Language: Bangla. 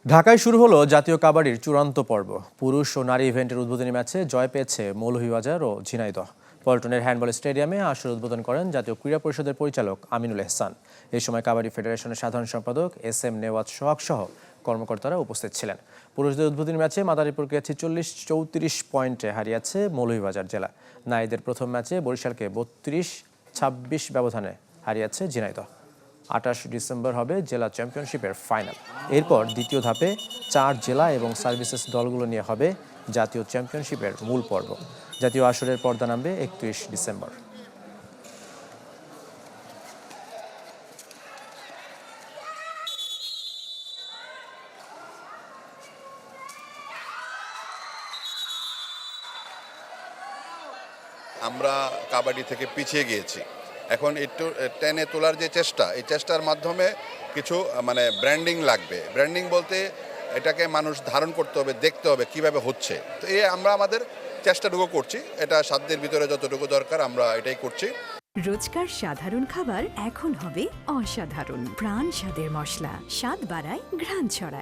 ঢাকায় শুরু হলো জাতীয় কাবাডির চূড়ান্ত পর্ব। পুরুষ ও নারী ইভেন্টের উদ্বোধনী ম্যাচে জয় পেয়েছে মৌলভীবাজার ও ঝিনাইদহ। পল্টনের হ্যান্ডবল স্টেডিয়ামে আসর উদ্বোধন করেন জাতীয় ক্রীড়া পরিষদের পরিচালক আমিনুল এহসান। এই সময় কাবাডি ফেডারেশনের সাধারণ সম্পাদক SM নেওয়াজ সোহাগ সহ কর্মকর্তারা উপস্থিত ছিলেন। পুরুষদের উদ্বোধনী ম্যাচে মাদারীপুরকে 46-34 পয়েন্টে হারিয়েছে মৌলভীবাজার জেলা। নারীদের প্রথম ম্যাচে বরিশালকে 32-26 ব্যবধানে হারিয়েছে ঝিনাইদহ। 28 ডিসেম্বর হবে জেলা চ্যাম্পিয়নশিপের ফাইনাল। এরপর দ্বিতীয় ধাপে 4 জেলা এবং সার্ভিসেস দলগুলো নিয়ে হবে জাতীয় চ্যাম্পিয়নশিপের মূল পর্ব। জাতীয় আসরের পর্দা নামবে 31 ডিসেম্বর। আমরা কাবাডি থেকে পিছিয়ে গিয়েছি। এখন একটু টেনে তোলার যে চেষ্টা, এই চেষ্টার মাধ্যমে কিছু ব্র্যান্ডিং লাগবে। ব্র্যান্ডিং বলতে এটাকে মানুষ ধারণ করতে হবে, দেখতে হবে কিভাবে হচ্ছে। তো আমরা আমাদের চেষ্টাটুকু করছি, এটা সাধ্যের ভিতরে যতটুকু দরকার আমরা এটাই করছি। রোজকার সাধারণ খাবার এখন হবে অসাধারণ। প্রাণ স্বাদের মশলা, স্বাদ বাড়ায়, ঘ্রাণ ছড়ায়।